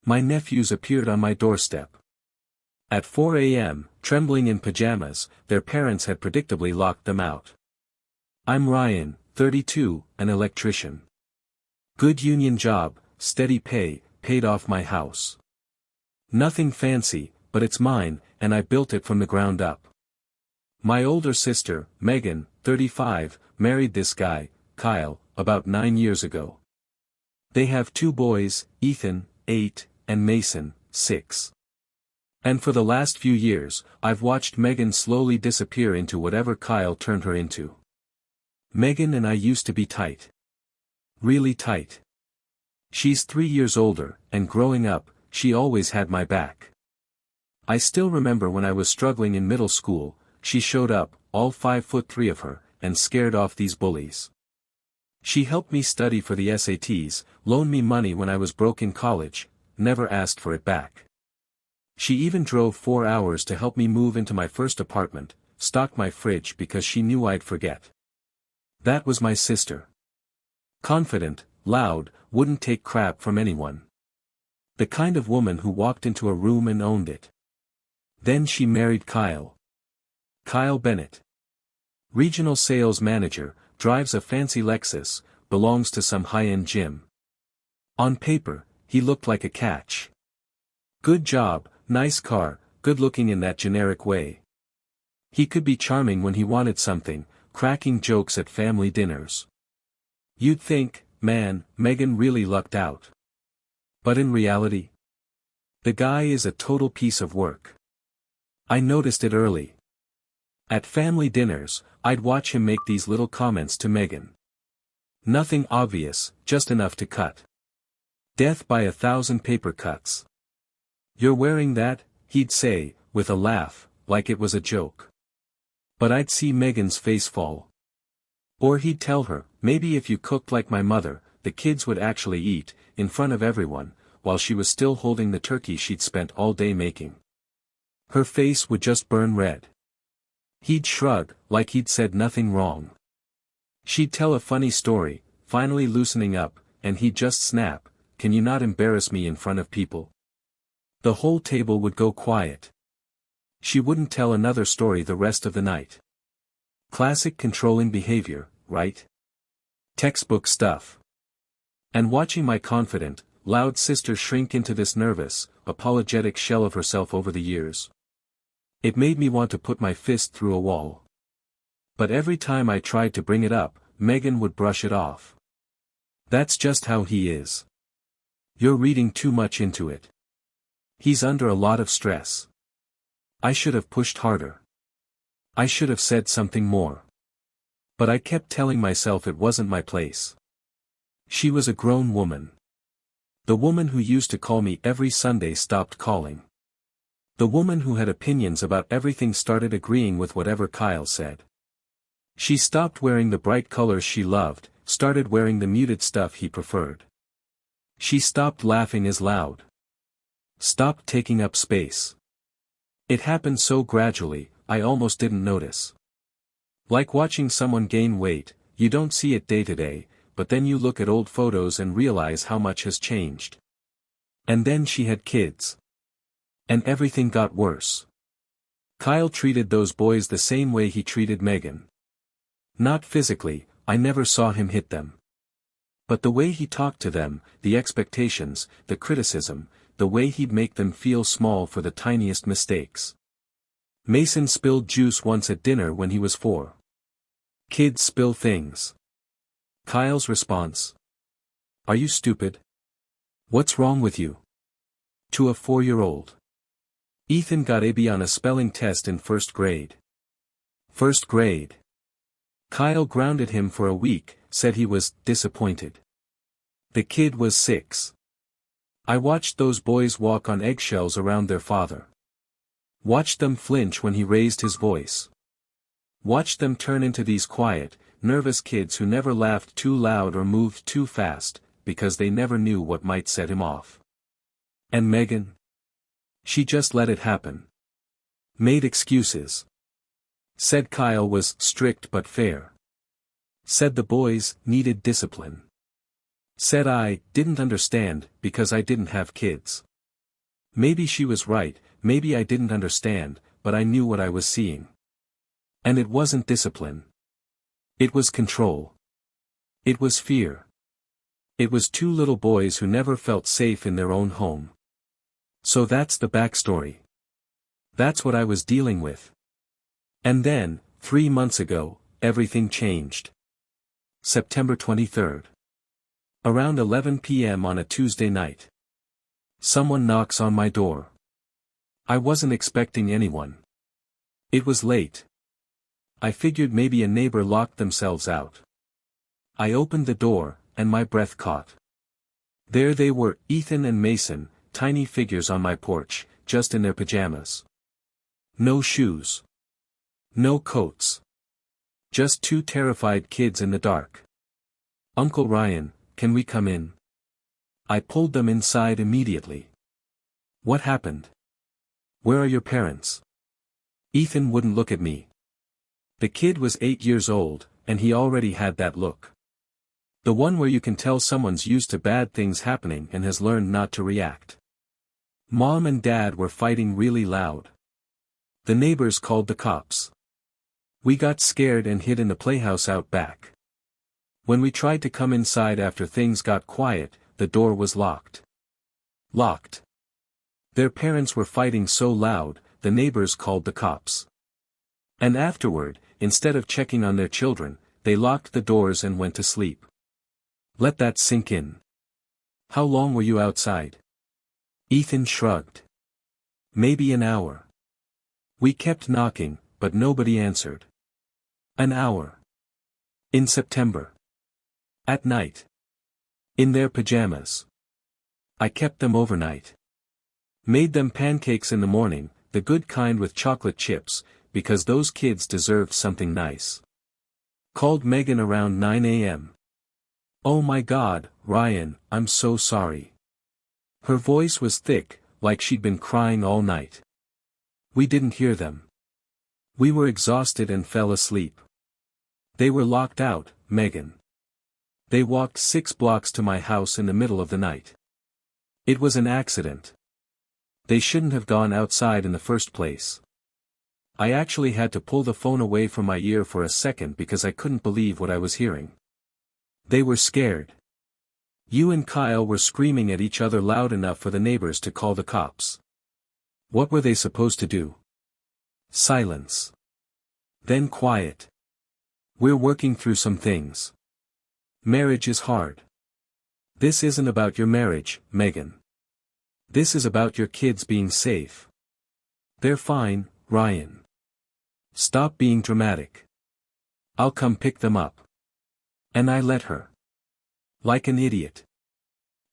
My nephews appeared on my doorstep. At 4 a.m., trembling in pajamas, their parents had predictably locked them out. I'm Ryan, 32, an electrician. Good union job, steady pay, paid off my house. Nothing fancy, but it's mine, and I built it from the ground up. My older sister, Megan, 35, married this guy, Kyle, about 9 years ago. They have 2 boys, Ethan, 8, and Mason, 6. And for the last few years, I've watched Megan slowly disappear into whatever Kyle turned her into. Megan and I used to be tight. Really tight. She's 3 years older, and growing up, she always had my back. I still remember when I was struggling in middle school, she showed up, all 5'3" of her, and scared off these bullies. She helped me study for the SATs, loaned me money when I was broke in college, never asked for it back. She even drove 4 hours to help me move into my first apartment, stocked my fridge because she knew I'd forget. That was my sister. Confident, loud, wouldn't take crap from anyone. The kind of woman who walked into a room and owned it. Then she married Kyle. Kyle Bennett. Regional sales manager, drives a fancy Lexus, belongs to some high-end gym. On paper, he looked like a catch. Good job, nice car, good-looking in that generic way. He could be charming when he wanted something, cracking jokes at family dinners. You'd think, man, Megan really lucked out. But in reality, the guy is a total piece of work. I noticed it early. At family dinners, I'd watch him make these little comments to Megan. Nothing obvious, just enough to cut. Death by 1,000 paper cuts. You're wearing that, he'd say, with a laugh, like it was a joke. But I'd see Megan's face fall. Or he'd tell her, maybe if you cooked like my mother, the kids would actually eat, in front of everyone, while she was still holding the turkey she'd spent all day making. Her face would just burn red. He'd shrug, like he'd said nothing wrong. She'd tell a funny story, finally loosening up, and he'd just snap, can you not embarrass me in front of people? The whole table would go quiet. She wouldn't tell another story the rest of the night. Classic controlling behavior, right? Textbook stuff. And watching my confident, loud sister shrink into this nervous, apologetic shell of herself over the years. It made me want to put my fist through a wall. But every time I tried to bring it up, Megan would brush it off. That's just how he is. You're reading too much into it. He's under a lot of stress. I should have pushed harder. I should have said something more. But I kept telling myself it wasn't my place. She was a grown woman. The woman who used to call me every Sunday stopped calling. The woman who had opinions about everything started agreeing with whatever Kyle said. She stopped wearing the bright colors she loved, started wearing the muted stuff he preferred. She stopped laughing as loud. Stopped taking up space. It happened so gradually, I almost didn't notice. Like watching someone gain weight, you don't see it day to day, but then you look at old photos and realize how much has changed. And then she had kids. And everything got worse. Kyle treated those boys the same way he treated Megan. Not physically, I never saw him hit them. But the way he talked to them, the expectations, the criticism, the way he'd make them feel small for the tiniest mistakes. Mason spilled juice once at dinner when he was 4. Kids spill things. Kyle's response. Are you stupid? What's wrong with you? To a 4-year-old. Ethan got A B on a spelling test in 1st grade. 1st grade. Kyle grounded him for a week, said he was disappointed. The kid was 6. I watched those boys walk on eggshells around their father. Watched them flinch when he raised his voice. Watched them turn into these quiet, nervous kids who never laughed too loud or moved too fast, because they never knew what might set him off. And Megan? She just let it happen. Made excuses. Said Kyle was strict but fair. Said the boys needed discipline. Said I didn't understand because I didn't have kids. Maybe she was right, maybe I didn't understand, but I knew what I was seeing. And it wasn't discipline. It was control. It was fear. It was two little boys who never felt safe in their own home. So that's the backstory. That's what I was dealing with. And then, 3 months ago, everything changed. September 23rd. Around 11 p.m. on a Tuesday night. Someone knocks on my door. I wasn't expecting anyone. It was late. I figured maybe a neighbor locked themselves out. I opened the door, and my breath caught. There they were, Ethan and Mason, tiny figures on my porch, just in their pajamas. No shoes. No coats. Just two terrified kids in the dark. "Uncle Ryan, can we come in?" I pulled them inside immediately. "What happened? Where are your parents?" Ethan wouldn't look at me. The kid was 8 years old, and he already had that look. The one where you can tell someone's used to bad things happening and has learned not to react. Mom and Dad were fighting really loud. The neighbors called the cops. We got scared and hid in the playhouse out back. When we tried to come inside after things got quiet, the door was locked. Locked. Their parents were fighting so loud, the neighbors called the cops. And afterward, instead of checking on their children, they locked the doors and went to sleep. Let that sink in. "How long were you outside?" Ethan shrugged. "Maybe an hour." We kept knocking, but nobody answered. An hour. In September. At night. In their pajamas. I kept them overnight. Made them pancakes in the morning, the good kind with chocolate chips, because those kids deserved something nice. Called Megan around 9 a.m. "Oh my God, Ryan, I'm so sorry." Her voice was thick, like she'd been crying all night. We didn't hear them. We were exhausted and fell asleep. They were locked out, Megan. They walked 6 blocks to my house in the middle of the night. It was an accident. They shouldn't have gone outside in the first place. I actually had to pull the phone away from my ear for a second because I couldn't believe what I was hearing. They were scared. You and Kyle were screaming at each other loud enough for the neighbors to call the cops. What were they supposed to do? Silence. Then quiet. "We're working through some things. Marriage is hard. This isn't about your marriage, Megan. This is about your kids being safe. They're fine, Ryan. Stop being dramatic. I'll come pick them up." And I let her. Like an idiot.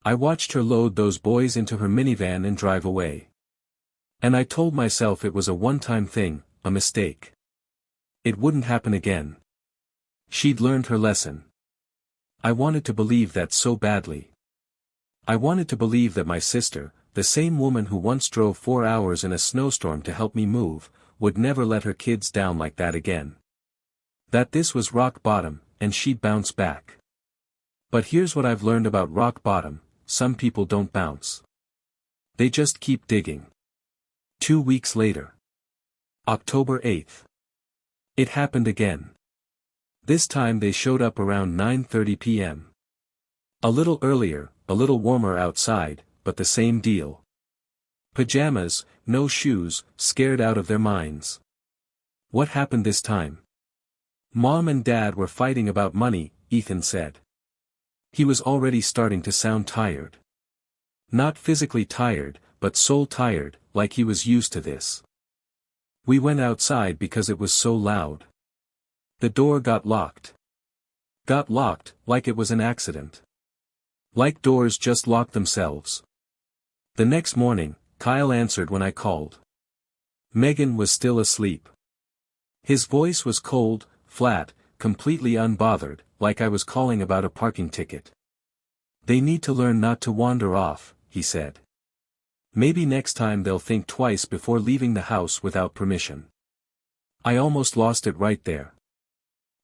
I watched her load those boys into her minivan and drive away. And I told myself it was a one-time thing, a mistake. It wouldn't happen again. She'd learned her lesson. I wanted to believe that so badly. I wanted to believe that my sister, the same woman who once drove 4 hours in a snowstorm to help me move, would never let her kids down like that again. That this was rock bottom, and she'd bounce back. But here's what I've learned about rock bottom: some people don't bounce. They just keep digging. 2 weeks later. October 8th. It happened again. This time they showed up around 9:30 p.m. A little earlier, a little warmer outside, but the same deal. Pajamas, no shoes, scared out of their minds. What happened this time? Mom and Dad were fighting about money, Ethan said. He was already starting to sound tired. Not physically tired, but soul tired, like he was used to this. We went outside because it was so loud. The door got locked. Got locked, like it was an accident. Like doors just lock themselves. The next morning, Kyle answered when I called. Megan was still asleep. His voice was cold, flat, completely unbothered, like I was calling about a parking ticket. "They need to learn not to wander off," he said. "Maybe next time they'll think twice before leaving the house without permission." I almost lost it right there.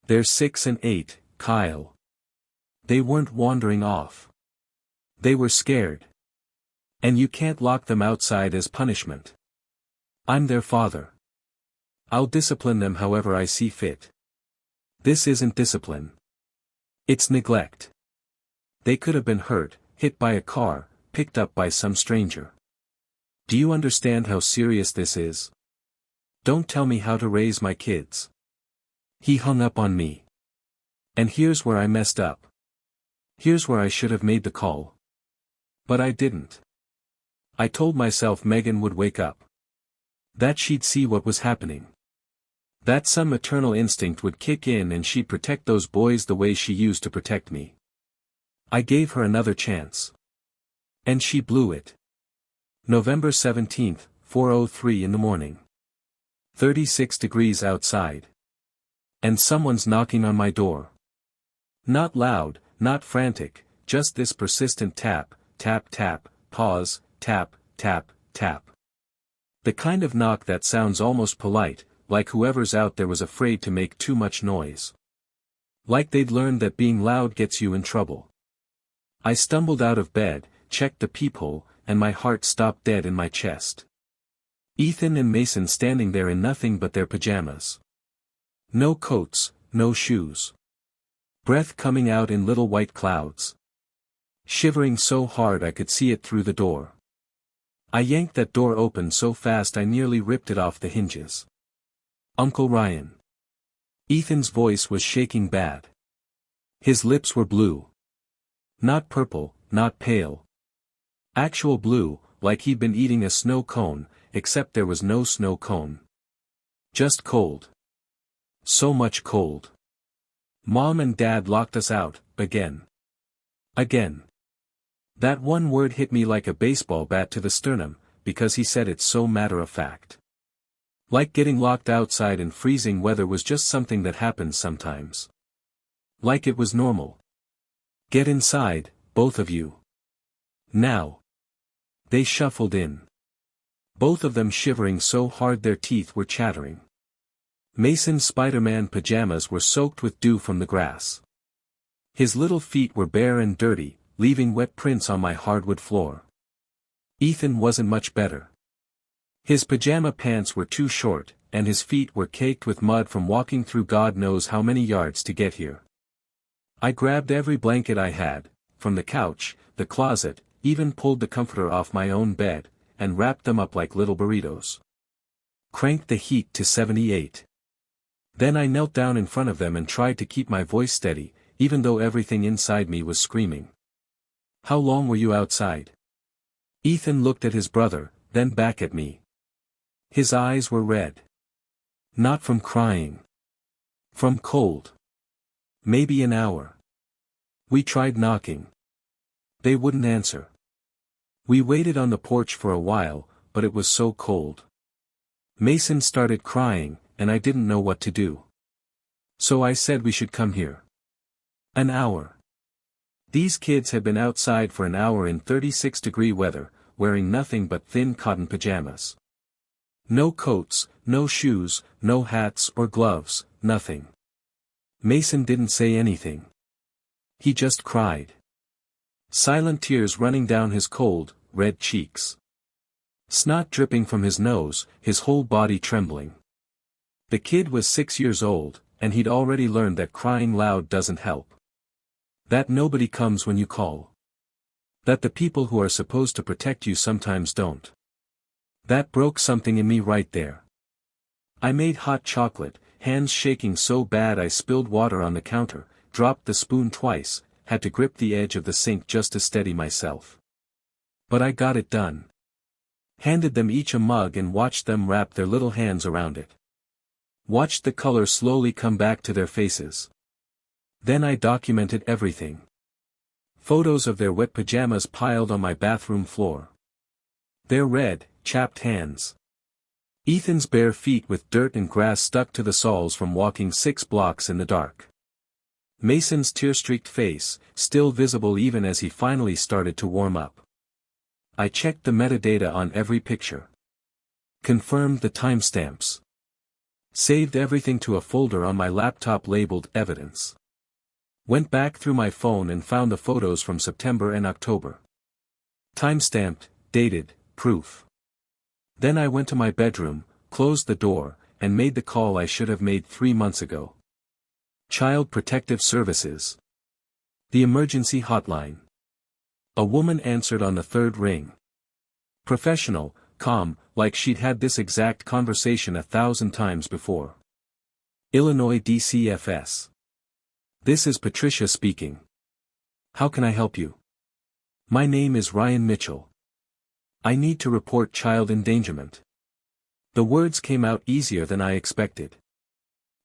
They're 6 and 8, Kyle. They weren't wandering off. They were scared. And you can't lock them outside as punishment. I'm their father. I'll discipline them however I see fit. This isn't discipline. It's neglect. They could have been hurt, hit by a car, picked up by some stranger. Do you understand how serious this is? Don't tell me how to raise my kids. He hung up on me. And here's where I messed up. Here's where I should have made the call. But I didn't. I told myself Megan would wake up. That she'd see what was happening. That some maternal instinct would kick in and she'd protect those boys the way she used to protect me. I gave her another chance. And she blew it. November 17th, 4:03 in the morning. 36 degrees outside. And someone's knocking on my door. Not loud, not frantic, just this persistent tap, tap tap, pause, tap, tap, tap. The kind of knock that sounds almost polite, like whoever's out there was afraid to make too much noise. Like they'd learned that being loud gets you in trouble. I stumbled out of bed, checked the peephole, and my heart stopped dead in my chest. Ethan and Mason standing there in nothing but their pajamas. No coats, no shoes. Breath coming out in little white clouds. Shivering so hard I could see it through the door. I yanked that door open so fast I nearly ripped it off the hinges. Uncle Ryan. Ethan's voice was shaking bad. His lips were blue. Not purple, not pale. Actual blue, like he'd been eating a snow cone, except there was no snow cone. Just cold. So much cold. Mom and Dad locked us out, again. Again. That one word hit me like a baseball bat to the sternum, because he said it so matter-of-fact. Like getting locked outside in freezing weather was just something that happens sometimes. Like it was normal. Get inside, both of you. Now. They shuffled in. Both of them shivering so hard their teeth were chattering. Mason's Spider-Man pajamas were soaked with dew from the grass. His little feet were bare and dirty, leaving wet prints on my hardwood floor. Ethan wasn't much better. His pajama pants were too short, and his feet were caked with mud from walking through God knows how many yards to get here. I grabbed every blanket I had, from the couch, the closet, even pulled the comforter off my own bed, and wrapped them up like little burritos. Cranked the heat to 78. Then I knelt down in front of them and tried to keep my voice steady, even though everything inside me was screaming. How long were you outside? Ethan looked at his brother, then back at me. His eyes were red. Not from crying. From cold. Maybe an hour. We tried knocking. They wouldn't answer. We waited on the porch for a while, but it was so cold. Mason started crying, and I didn't know what to do. So I said we should come here. An hour. These kids had been outside for an hour in 36-degree weather, wearing nothing but thin cotton pajamas. No coats, no shoes, no hats or gloves, nothing. Mason didn't say anything. He just cried. Silent tears running down his cold, red cheeks. Snot dripping from his nose, his whole body trembling. The kid was 6 years old, and he'd already learned that crying loud doesn't help. That nobody comes when you call. That the people who are supposed to protect you sometimes don't. That broke something in me right there. I made hot chocolate, hands shaking so bad I spilled water on the counter, dropped the spoon twice, had to grip the edge of the sink just to steady myself. But I got it done. Handed them each a mug and watched them wrap their little hands around it. Watched the color slowly come back to their faces. Then I documented everything. Photos of their wet pajamas piled on my bathroom floor. Their red, chapped hands. Ethan's bare feet with dirt and grass stuck to the soles from walking 6 blocks in the dark. Mason's tear-streaked face, still visible even as he finally started to warm up. I checked the metadata on every picture. Confirmed the timestamps. Saved everything to a folder on my laptop labeled Evidence. Went back through my phone and found the photos from September and October. Timestamped, Dated, proof. Then I went to my bedroom, closed the door, and made the call I should have made 3 months ago. Child Protective Services. The emergency hotline. A woman answered on the third ring. Professional, calm, like she'd had this exact conversation 1,000 times before. Illinois DCFS. This is Patricia speaking. How can I help you? My name is Ryan Mitchell. I need to report child endangerment. The words came out easier than I expected.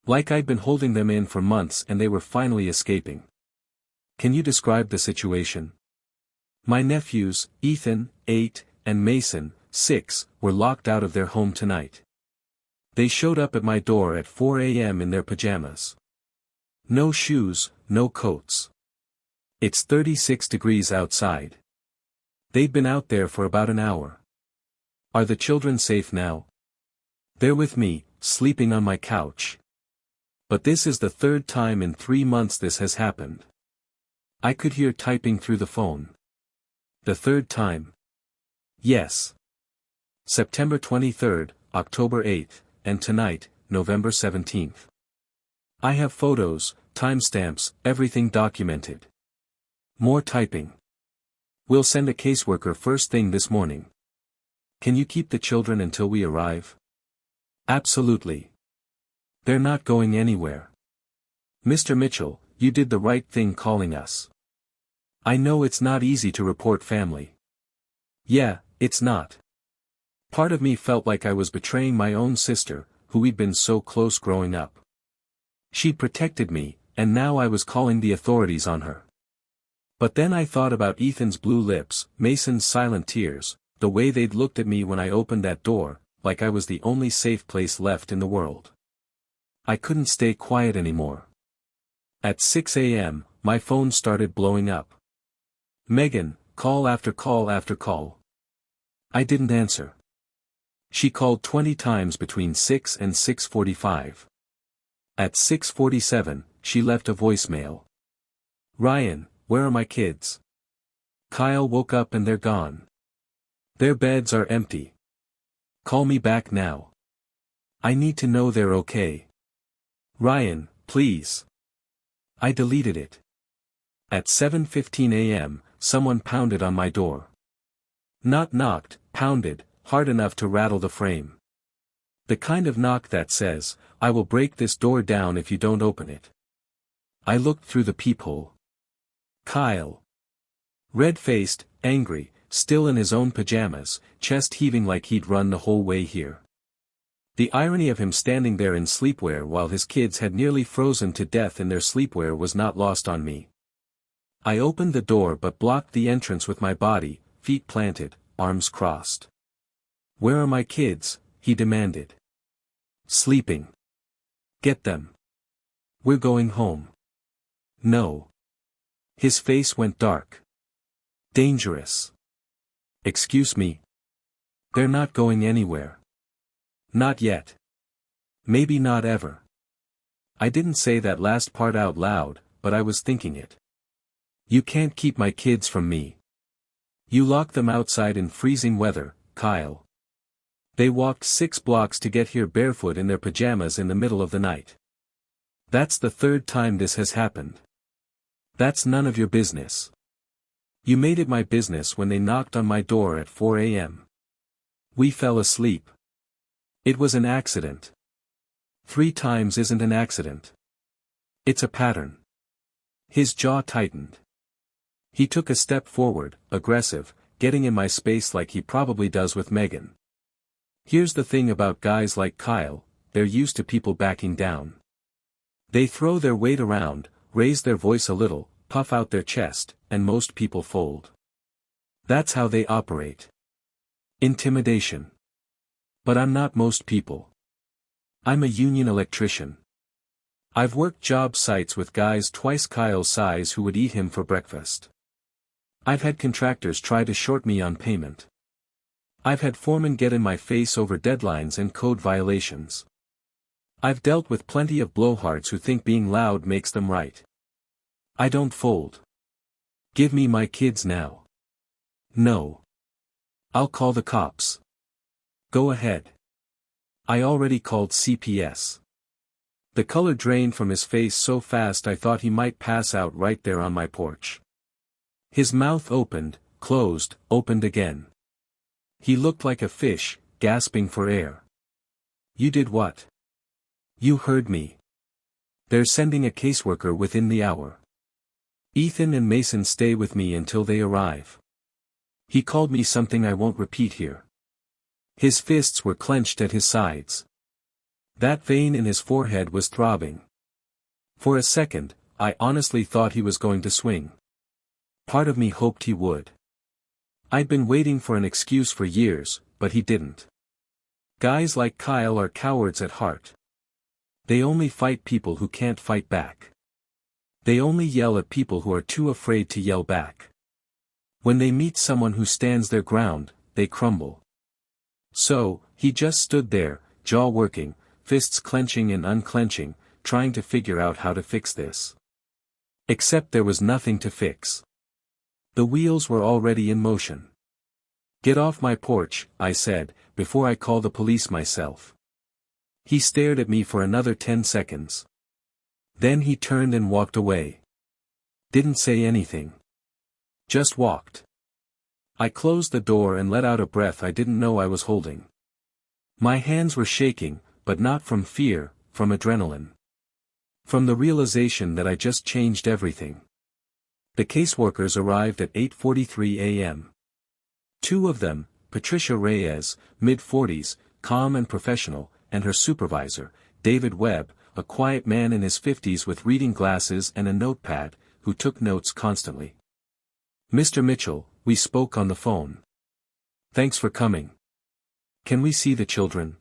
Like I'd been holding them in for months and they were finally escaping. Can you describe the situation? My nephews, Ethan, 8, and Mason, 6, were locked out of their home tonight. They showed up at my door at 4 a.m. in their pajamas. No shoes, no coats. It's 36 degrees outside. They'd been out there for about an hour. Are the children safe now? They're with me, sleeping on my couch. But this is the third time in 3 months this has happened. I could hear typing through the phone. The third time. Yes. September 23rd, October 8th, and tonight, November 17th. I have photos, timestamps, everything documented. More typing. We'll send a caseworker first thing this morning. Can you keep the children until we arrive? Absolutely. They're not going anywhere. Mr. Mitchell, you did the right thing calling us. I know it's not easy to report family. Yeah, it's not. Part of me felt like I was betraying my own sister, who we'd been so close growing up. She protected me, and now I was calling the authorities on her. But then I thought about Ethan's blue lips, Mason's silent tears, the way they'd looked at me when I opened that door, like I was the only safe place left in the world. I couldn't stay quiet anymore. At 6 a.m., my phone started blowing up. Megan, call after call after call. I didn't answer. She called 20 times between 6 and 6:45. At 6:47, she left a voicemail. Ryan, where are my kids? Kyle woke up and they're gone. Their beds are empty. Call me back now. I need to know they're okay. Ryan, please. I deleted it. At 7:15 a.m., someone pounded on my door. Not knocked, pounded, hard enough to rattle the frame. The kind of knock that says, I will break this door down if you don't open it. I looked through the peephole. Kyle. Red-faced, angry, still in his own pajamas, chest heaving like he'd run the whole way here. The irony of him standing there in sleepwear while his kids had nearly frozen to death in their sleepwear was not lost on me. I opened the door but blocked the entrance with my body, feet planted, arms crossed. Where are my kids? He demanded. Sleeping. Get them. We're going home. No. His face went dark. Dangerous. Excuse me. They're not going anywhere. Not yet. Maybe not ever. I didn't say that last part out loud, but I was thinking it. You can't keep my kids from me. You locked them outside in freezing weather, Kyle. They walked 6 blocks to get here barefoot in their pajamas in the middle of the night. That's the third time this has happened. That's none of your business. You made it my business when they knocked on my door at 4 a.m. We fell asleep. It was an accident. 3 times isn't an accident. It's a pattern. His jaw tightened. He took a step forward, aggressive, getting in my space like he probably does with Megan. Here's the thing about guys like Kyle, they're used to people backing down. They throw their weight around, raise their voice a little, puff out their chest, and most people fold. That's how they operate. Intimidation. But I'm not most people. I'm a union electrician. I've worked job sites with guys twice Kyle's size who would eat him for breakfast. I've had contractors try to short me on payment. I've had foremen get in my face over deadlines and code violations. I've dealt with plenty of blowhards who think being loud makes them right. I don't fold. Give me my kids now. No. I'll call the cops. Go ahead. I already called CPS. The color drained from his face so fast I thought he might pass out right there on my porch. His mouth opened, closed, opened again. He looked like a fish, gasping for air. You did what? You heard me. They're sending a caseworker within the hour. Ethan and Mason stay with me until they arrive. He called me something I won't repeat here. His fists were clenched at his sides. That vein in his forehead was throbbing. For a second, I honestly thought he was going to swing. Part of me hoped he would. I'd been waiting for an excuse for years, but he didn't. Guys like Kyle are cowards at heart. They only fight people who can't fight back. They only yell at people who are too afraid to yell back. When they meet someone who stands their ground, they crumble. So, he just stood there, jaw working, fists clenching and unclenching, trying to figure out how to fix this. Except there was nothing to fix. The wheels were already in motion. Get off my porch, I said, before I call the police myself. He stared at me for another 10 seconds. Then he turned and walked away. Didn't say anything. Just walked. I closed the door and let out a breath I didn't know I was holding. My hands were shaking, but not from fear, from adrenaline. From the realization that I just changed everything. The caseworkers arrived at 8:43 a.m. Two of them, Patricia Reyes, mid-40s, calm and professional, and her supervisor, David Webb, a quiet man in his 50s with reading glasses and a notepad, who took notes constantly. Mr. Mitchell, we spoke on the phone. Thanks for coming. Can we see the children?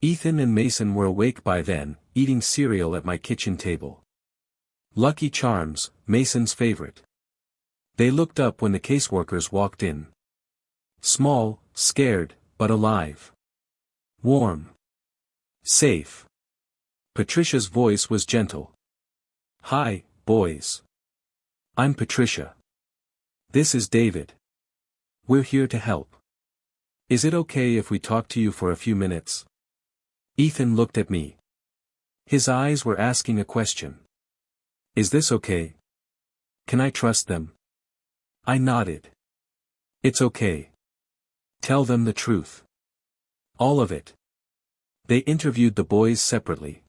Ethan and Mason were awake by then, eating cereal at my kitchen table. Lucky Charms, Mason's favorite. They looked up when the caseworkers walked in. Small, scared, but alive. Warm. Safe. Patricia's voice was gentle. Hi, boys. I'm Patricia. This is David. We're here to help. Is it okay if we talk to you for a few minutes? Ethan looked at me. His eyes were asking a question. Is this okay? Can I trust them? I nodded. It's okay. Tell them the truth. All of it. They interviewed the boys separately.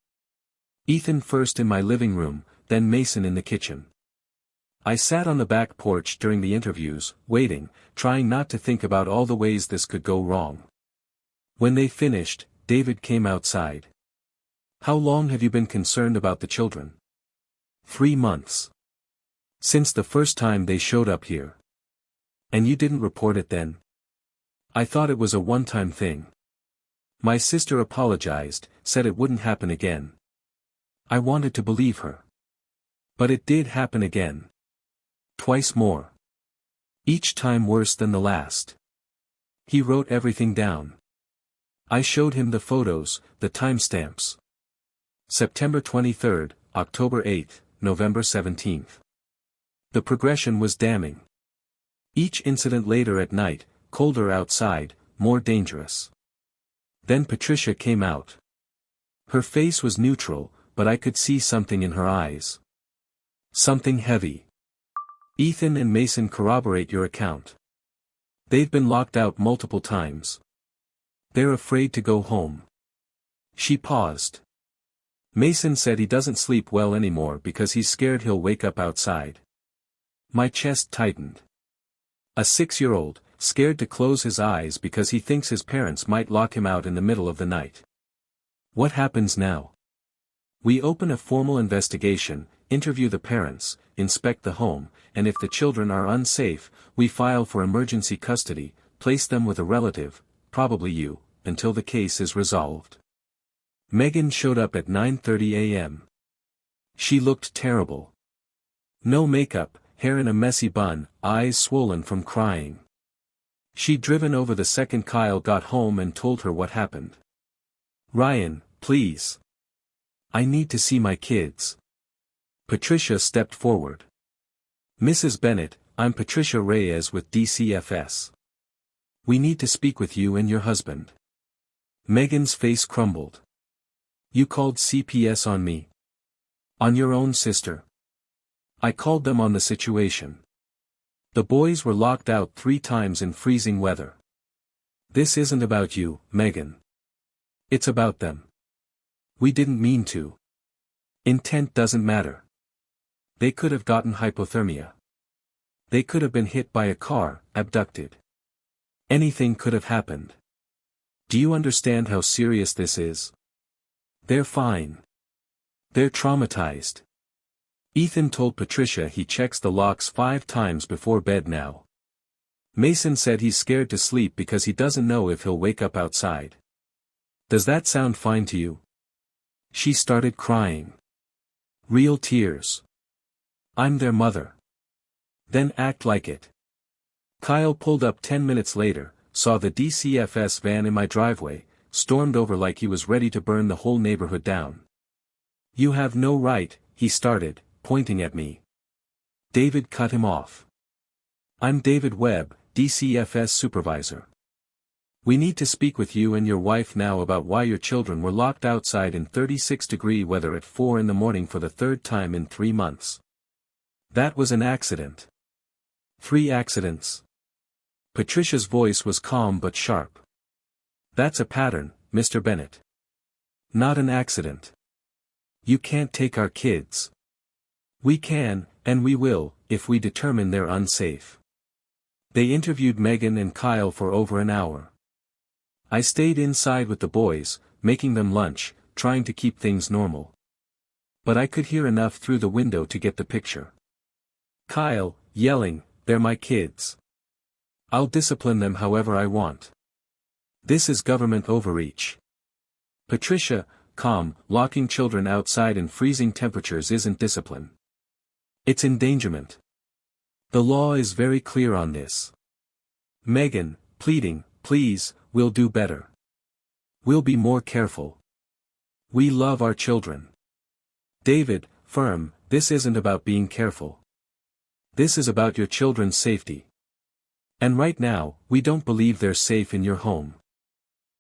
Ethan first in my living room, then Mason in the kitchen. I sat on the back porch during the interviews, waiting, trying not to think about all the ways this could go wrong. When they finished, David came outside. How long have you been concerned about the children? 3 months. Since the first time they showed up here. And you didn't report it then? I thought it was a one-time thing. My sister apologized, said it wouldn't happen again. I wanted to believe her. But it did happen again. Twice more. Each time worse than the last. He wrote everything down. I showed him the photos, the timestamps. September 23rd, October 8th, November 17th. The progression was damning. Each incident later at night, colder outside, more dangerous. Then Patricia came out. Her face was neutral, but I could see something in her eyes. Something heavy. Ethan and Mason corroborate your account. They've been locked out multiple times. They're afraid to go home. She paused. Mason said he doesn't sleep well anymore because he's scared he'll wake up outside. My chest tightened. A 6-year-old, scared to close his eyes because he thinks his parents might lock him out in the middle of the night. What happens now? We open a formal investigation, interview the parents, inspect the home, and if the children are unsafe, we file for emergency custody, place them with a relative, probably you, until the case is resolved. Megan showed up at 9:30 a.m. She looked terrible. No makeup, hair in a messy bun, eyes swollen from crying. She'd driven over the second Kyle got home and told her what happened. Ryan, please. I need to see my kids. Patricia stepped forward. Mrs. Bennett, I'm Patricia Reyes with DCFS. We need to speak with you and your husband. Megan's face crumbled. You called CPS on me? On your own sister? I called them on the situation. The boys were locked out 3 times in freezing weather. This isn't about you, Megan. It's about them. We didn't mean to. Intent doesn't matter. They could have gotten hypothermia. They could have been hit by a car, abducted. Anything could have happened. Do you understand how serious this is? They're fine. They're traumatized. Ethan told Patricia he checks the locks 5 times before bed now. Mason said he's scared to sleep because he doesn't know if he'll wake up outside. Does that sound fine to you? She started crying. Real tears. I'm their mother. Then act like it. Kyle pulled up 10 minutes later, saw the DCFS van in my driveway, stormed over like he was ready to burn the whole neighborhood down. You have no right, he started, pointing at me. David cut him off. I'm David Webb, DCFS supervisor. We need to speak with you and your wife now about why your children were locked outside in 36-degree weather at 4 in the morning for the 3rd time in 3 months. That was an accident. 3 accidents. Patricia's voice was calm but sharp. That's a pattern, Mr. Bennett. Not an accident. You can't take our kids. We can, and we will, if we determine they're unsafe. They interviewed Megan and Kyle for over an hour. I stayed inside with the boys, making them lunch, trying to keep things normal. But I could hear enough through the window to get the picture. Kyle, yelling, "They're my kids. I'll discipline them however I want. This is government overreach." Patricia, calm, locking children outside in freezing temperatures isn't discipline. It's endangerment. The law is very clear on this. Megan, pleading, please, we'll do better. We'll be more careful. We love our children. David, firm, this isn't about being careful. This is about your children's safety. And right now, we don't believe they're safe in your home.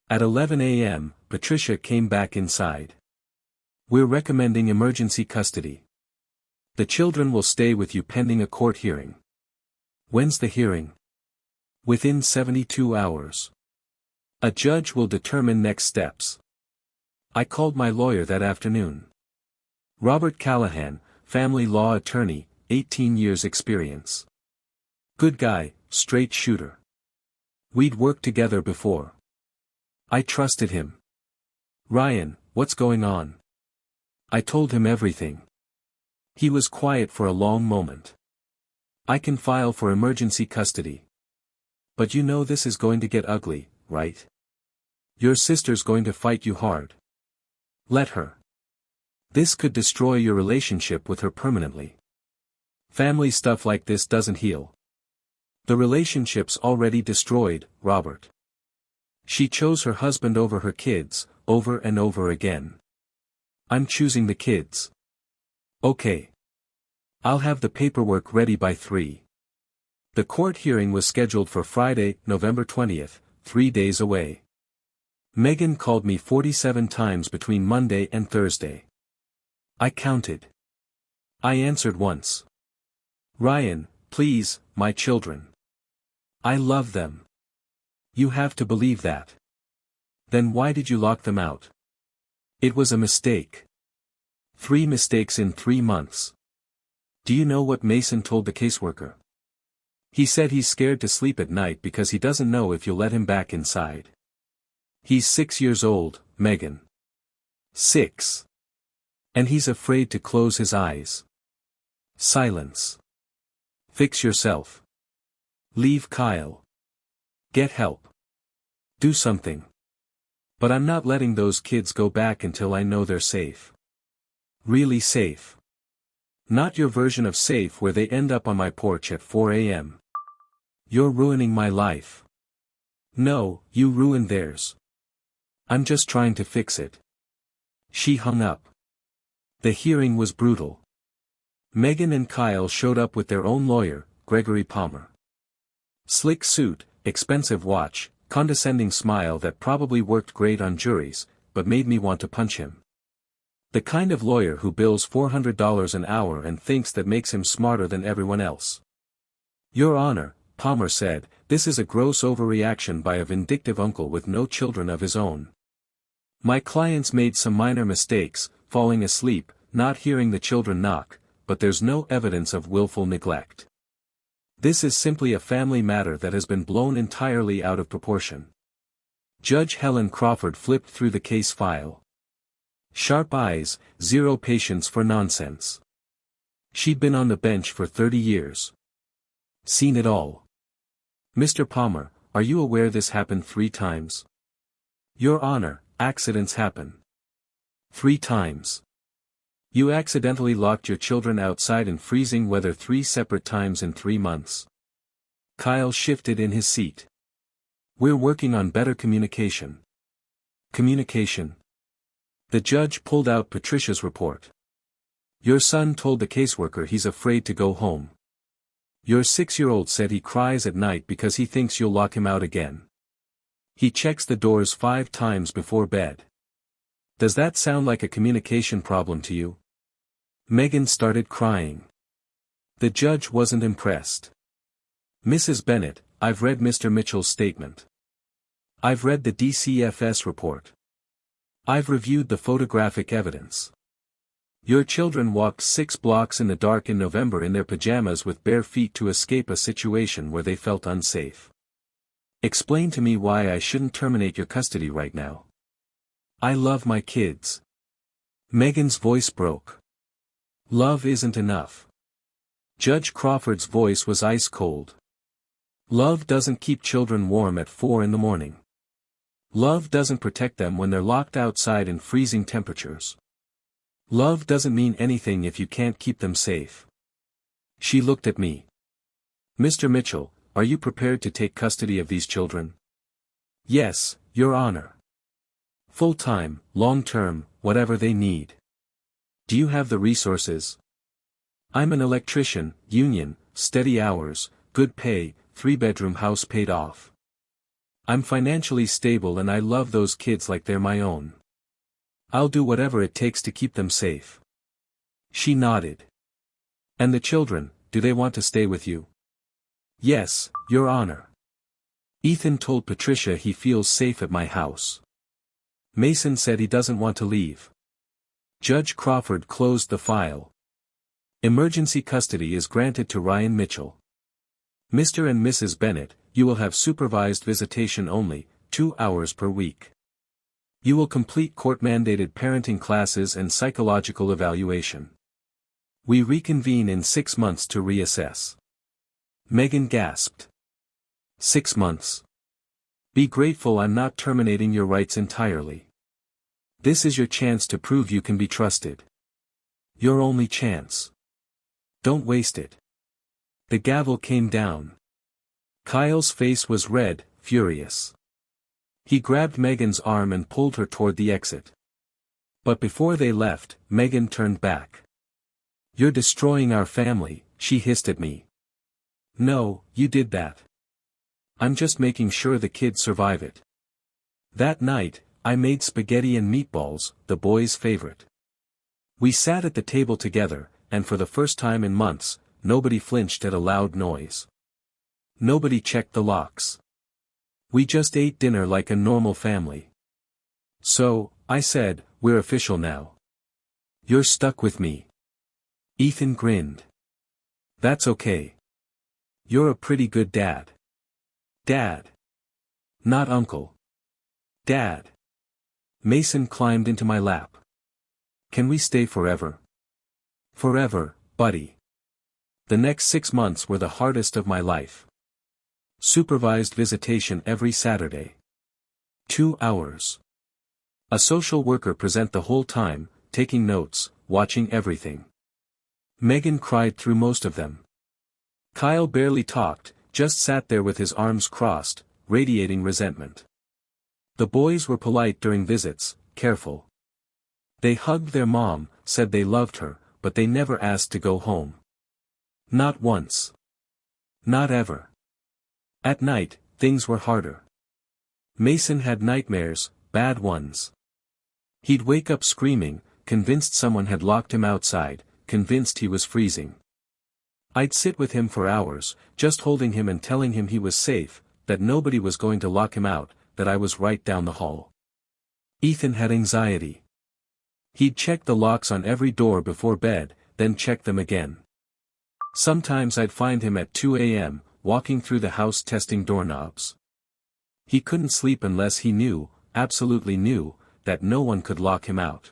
At 11 a.m., Patricia came back inside. We're recommending emergency custody. The children will stay with you pending a court hearing. When's the hearing? Within 72 hours. A judge will determine next steps. I called my lawyer that afternoon. Robert Callahan, family law attorney, 18 years experience. Good guy, straight shooter. We'd worked together before. I trusted him. Ryan, what's going on? I told him everything. He was quiet for a long moment. I can file for emergency custody. But you know this is going to get ugly, right? Your sister's going to fight you hard. Let her. This could destroy your relationship with her permanently. Family stuff like this doesn't heal. The relationship's already destroyed, Robert. She chose her husband over her kids, over and over again. I'm choosing the kids. Okay. I'll have the paperwork ready by 3. The court hearing was scheduled for Friday, November 20th, 3 days away. Megan called me 47 times between Monday and Thursday. I counted. I answered once. Ryan, please, my children. I love them. You have to believe that. Then why did you lock them out? It was a mistake. 3 mistakes in 3 months. Do you know what Mason told the caseworker? He said he's scared to sleep at night because he doesn't know if you'll let him back inside. He's 6 years old, Megan. 6. And he's afraid to close his eyes. Silence. Fix yourself. Leave Kyle. Get help. Do something. But I'm not letting those kids go back until I know they're safe. Really safe. Not your version of safe where they end up on my porch at 4 a.m. You're ruining my life. No, you ruined theirs. I'm just trying to fix it. She hung up. The hearing was brutal. Megan and Kyle showed up with their own lawyer, Gregory Palmer. Slick suit, expensive watch, condescending smile that probably worked great on juries, but made me want to punch him. The kind of lawyer who bills $400 an hour and thinks that makes him smarter than everyone else. Your Honor, Palmer said, this is a gross overreaction by a vindictive uncle with no children of his own. My clients made some minor mistakes, falling asleep, not hearing the children knock, but there's no evidence of willful neglect. This is simply a family matter that has been blown entirely out of proportion. Judge Helen Crawford flipped through the case file. Sharp eyes, zero patience for nonsense. She'd been on the bench for 30 years. Seen it all. Mr. Palmer, are you aware this happened 3 times? Your Honor, accidents happen. 3 times. You accidentally locked your children outside in freezing weather 3 separate times in 3 months. Kyle shifted in his seat. We're working on better communication. Communication. The judge pulled out Patricia's report. Your son told the caseworker he's afraid to go home. Your 6-year-old said he cries at night because he thinks you'll lock him out again. He checks the doors 5 times before bed. Does that sound like a communication problem to you? Megan started crying. The judge wasn't impressed. Mrs. Bennett, I've read Mr. Mitchell's statement. I've read the DCFS report. I've reviewed the photographic evidence. Your children walked 6 blocks in the dark in November in their pajamas with bare feet to escape a situation where they felt unsafe. Explain to me why I shouldn't terminate your custody right now. I love my kids. Megan's voice broke. Love isn't enough. Judge Crawford's voice was ice cold. Love doesn't keep children warm at 4 in the morning. Love doesn't protect them when they're locked outside in freezing temperatures. Love doesn't mean anything if you can't keep them safe. She looked at me. Mr. Mitchell, are you prepared to take custody of these children? Yes, Your Honor. Full-time, long-term, whatever they need. Do you have the resources? I'm an electrician, union, steady hours, good pay, 3-bedroom house paid off. I'm financially stable and I love those kids like they're my own. I'll do whatever it takes to keep them safe. She nodded. And the children, do they want to stay with you? Yes, Your Honor. Ethan told Patricia he feels safe at my house. Mason said he doesn't want to leave. Judge Crawford closed the file. Emergency custody is granted to Ryan Mitchell. Mr. and Mrs. Bennett, you will have supervised visitation only, 2 hours per week. You will complete court-mandated parenting classes and psychological evaluation. We reconvene in 6 months to reassess. Megan gasped. 6 months. Be grateful I'm not terminating your rights entirely. This is your chance to prove you can be trusted. Your only chance. Don't waste it. The gavel came down. Kyle's face was red, furious. He grabbed Megan's arm and pulled her toward the exit. But before they left, Megan turned back. You're destroying our family, she hissed at me. No, you did that. I'm just making sure the kids survive it. That night, I made spaghetti and meatballs, the boys' favorite. We sat at the table together, and for the first time in months, nobody flinched at a loud noise. Nobody checked the locks. We just ate dinner like a normal family. So, I said, we're official now. You're stuck with me. Ethan grinned. That's okay. You're a pretty good dad. Dad. Not uncle. Dad. Mason climbed into my lap. Can we stay forever? Forever, buddy. The next 6 months were the hardest of my life. Supervised visitation every Saturday. 2 hours. A social worker present the whole time, taking notes, watching everything. Megan cried through most of them. Kyle barely talked, just sat there with his arms crossed, radiating resentment. The boys were polite during visits, careful. They hugged their mom, said they loved her, but they never asked to go home. Not once. Not ever. At night, things were harder. Mason had nightmares, bad ones. He'd wake up screaming, convinced someone had locked him outside, convinced he was freezing. I'd sit with him for hours, just holding him and telling him he was safe, that nobody was going to lock him out, that I was right down the hall. Ethan had anxiety. He'd check the locks on every door before bed, then check them again. Sometimes I'd find him at 2 a.m., walking through the house testing doorknobs. He couldn't sleep unless he knew, absolutely knew, that no one could lock him out.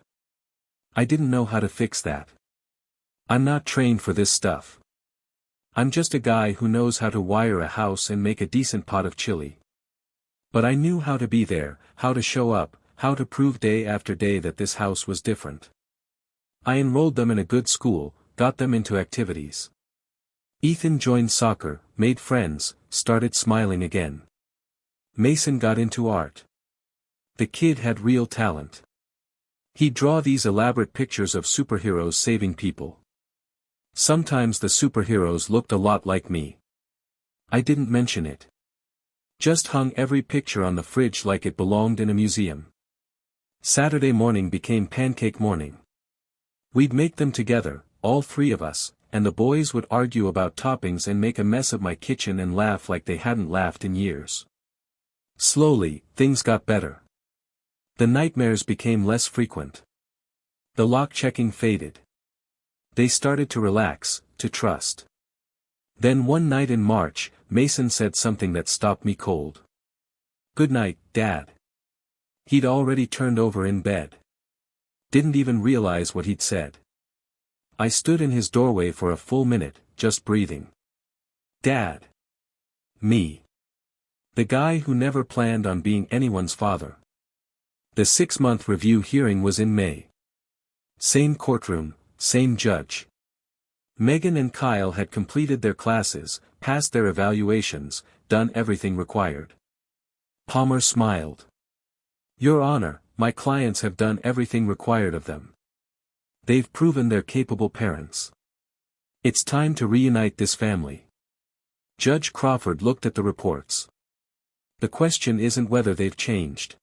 I didn't know how to fix that. I'm not trained for this stuff. I'm just a guy who knows how to wire a house and make a decent pot of chili. But I knew how to be there, how to show up, how to prove day after day that this house was different. I enrolled them in a good school, got them into activities. Ethan joined soccer, made friends, started smiling again. Mason got into art. The kid had real talent. He'd draw these elaborate pictures of superheroes saving people. Sometimes the superheroes looked a lot like me. I didn't mention it. Just hung every picture on the fridge like it belonged in a museum. Saturday morning became pancake morning. We'd make them together, all three of us, and the boys would argue about toppings and make a mess of my kitchen and laugh like they hadn't laughed in years. Slowly, things got better. The nightmares became less frequent. The lock-checking faded. They started to relax, to trust. Then one night in March, Mason said something that stopped me cold. "Good night, Dad." He'd already turned over in bed. Didn't even realize what he'd said. I stood in his doorway for a full minute, just breathing. Dad. Me. The guy who never planned on being anyone's father. The 6-month review hearing was in May. Same courtroom, same judge. Megan and Kyle had completed their classes, passed their evaluations, done everything required. Palmer smiled. "Your Honor, my clients have done everything required of them. They've proven they're capable parents. It's time to reunite this family." Judge Crawford looked at the reports. "The question isn't whether they've changed.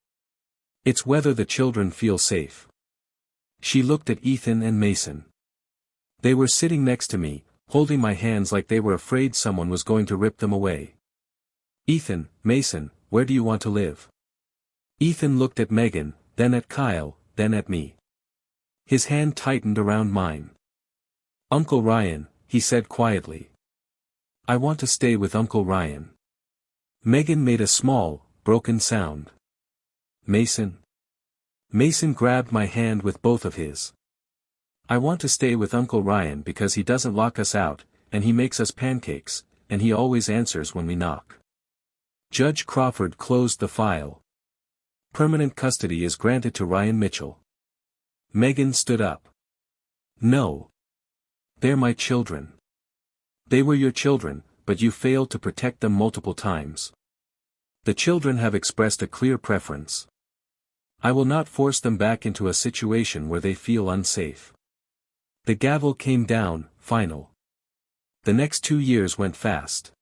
It's whether the children feel safe." She looked at Ethan and Mason. They were sitting next to me, holding my hands like they were afraid someone was going to rip them away. "Ethan, Mason, where do you want to live?" Ethan looked at Megan, then at Kyle, then at me. His hand tightened around mine. "Uncle Ryan," he said quietly. "I want to stay with Uncle Ryan." Megan made a small, broken sound. "Mason?" Mason grabbed my hand with both of his. "I want to stay with Uncle Ryan because he doesn't lock us out, and he makes us pancakes, and he always answers when we knock." Judge Crawford closed the file. "Permanent custody is granted to Ryan Mitchell." Megan stood up. "No. They're my children. They were your children, but you failed to protect them multiple times. The children have expressed a clear preference. I will not force them back into a situation where they feel unsafe." The gavel came down, final. The next 2 years went fast.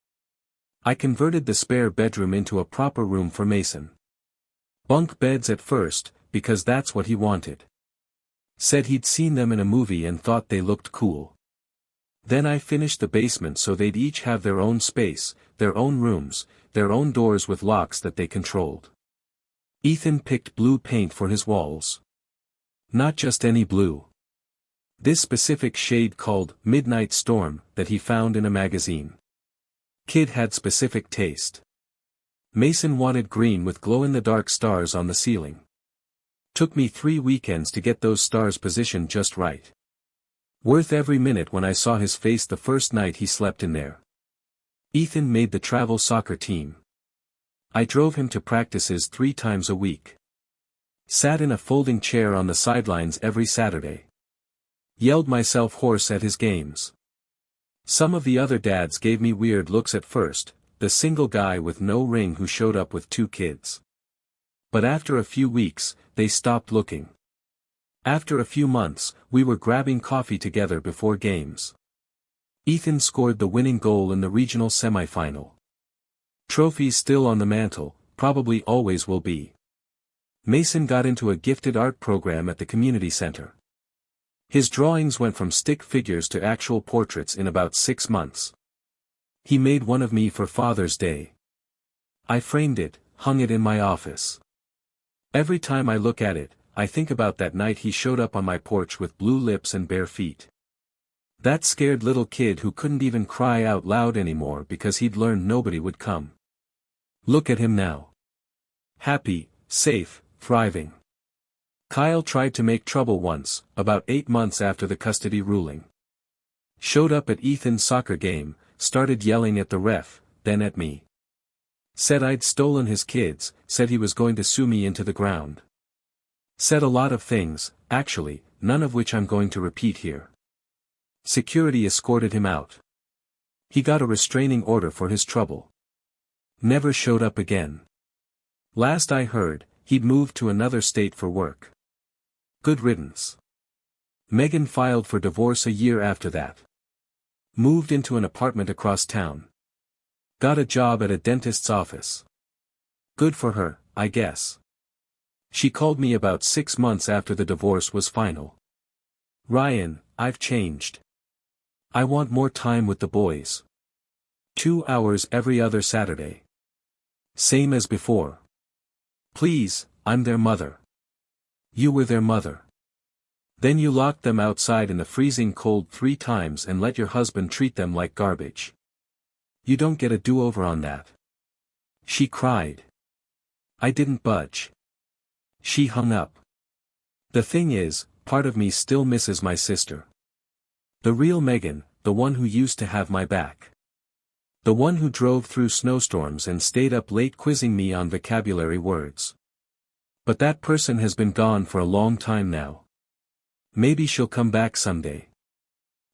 I converted the spare bedroom into a proper room for Mason. Bunk beds at first, because that's what he wanted. Said he'd seen them in a movie and thought they looked cool. Then I finished the basement so they'd each have their own space, their own rooms, their own doors with locks that they controlled. Ethan picked blue paint for his walls. Not just any blue. This specific shade called Midnight Storm that he found in a magazine. Kid had specific taste. Mason wanted green with glow-in-the-dark stars on the ceiling. Took me 3 weekends to get those stars positioned just right. Worth every minute when I saw his face the first night he slept in there. Ethan made the travel soccer team. I drove him to practices 3 times a week. Sat in a folding chair on the sidelines every Saturday. Yelled myself hoarse at his games. Some of the other dads gave me weird looks at first, the single guy with no ring who showed up with 2 kids. But after a few weeks, they stopped looking. After a few months, we were grabbing coffee together before games. Ethan scored the winning goal in the regional semifinal. Trophies still on the mantle, probably always will be. Mason got into a gifted art program at the community center. His drawings went from stick figures to actual portraits in about 6 months. He made one of me for Father's Day. I framed it, hung it in my office. Every time I look at it, I think about that night he showed up on my porch with blue lips and bare feet. That scared little kid who couldn't even cry out loud anymore because he'd learned nobody would come. Look at him now. Happy, safe, thriving. Kyle tried to make trouble once, about 8 months after the custody ruling. Showed up at Ethan's soccer game, started yelling at the ref, then at me. Said I'd stolen his kids, said he was going to sue me into the ground. Said a lot of things, actually, none of which I'm going to repeat here. Security escorted him out. He got a restraining order for his trouble. Never showed up again. Last I heard, he'd moved to another state for work. Good riddance. Megan filed for divorce a year after that. Moved into an apartment across town. Got a job at a dentist's office. Good for her, I guess. She called me about 6 months after the divorce was final. Ryan, I've changed. I want more time with the boys. 2 hours every other Saturday. Same as before. Please, I'm their mother. You were their mother. Then you locked them outside in the freezing cold 3 times and let your husband treat them like garbage. You don't get a do-over on that. She cried. I didn't budge. She hung up. The thing is, part of me still misses my sister. The real Megan, the one who used to have my back. The one who drove through snowstorms and stayed up late quizzing me on vocabulary words. But that person has been gone for a long time now. Maybe she'll come back someday.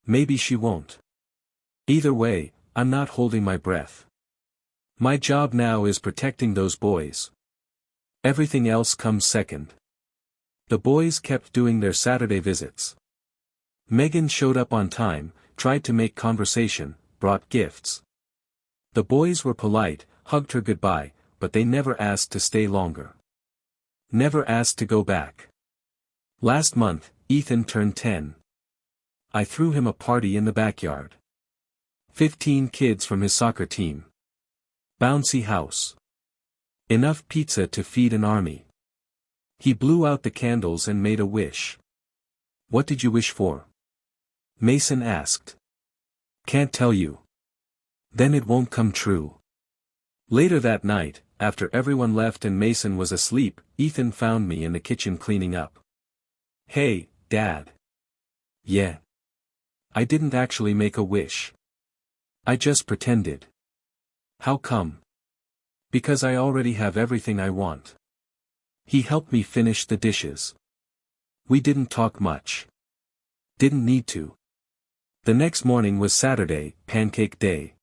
Maybe she won't. Either way, I'm not holding my breath. My job now is protecting those boys. Everything else comes second. The boys kept doing their Saturday visits. Megan showed up on time, tried to make conversation, brought gifts. The boys were polite, hugged her goodbye, but they never asked to stay longer. Never asked to go back. Last month, Ethan turned 10. I threw him a party in the backyard. 15 kids from his soccer team. Bouncy house. Enough pizza to feed an army. He blew out the candles and made a wish. What did you wish for? Mason asked. Can't tell you. Then it won't come true. Later that night, after everyone left and Mason was asleep, Ethan found me in the kitchen cleaning up. Hey, Dad. Yeah. I didn't actually make a wish. I just pretended. How come? Because I already have everything I want. He helped me finish the dishes. We didn't talk much. Didn't need to. The next morning was Saturday, pancake day.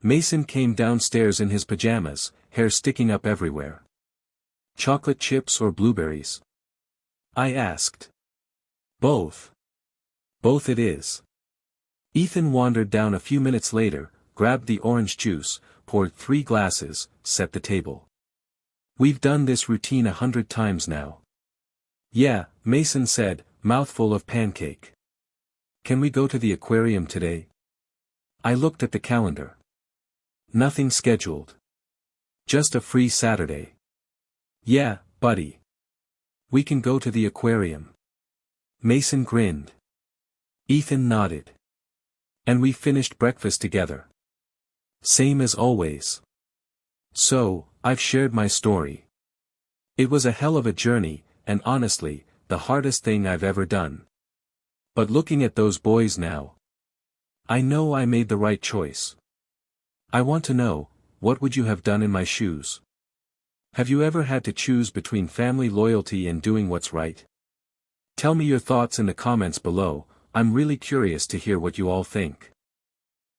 Mason came downstairs in his pajamas, hair sticking up everywhere. Chocolate chips or blueberries? I asked. Both. Both it is. Ethan wandered down a few minutes later, grabbed the orange juice, poured 3 glasses, set the table. We've done this routine 100 times now. Yeah, Mason said, mouthful of pancake. Can we go to the aquarium today? I looked at the calendar. Nothing scheduled. Just a free Saturday. Yeah, buddy. We can go to the aquarium. Mason grinned. Ethan nodded. And we finished breakfast together. Same as always. So, I've shared my story. It was a hell of a journey, and honestly, the hardest thing I've ever done. But looking at those boys now, I know I made the right choice. I want to know, what would you have done in my shoes? Have you ever had to choose between family loyalty and doing what's right? Tell me your thoughts in the comments below. I'm really curious to hear what you all think.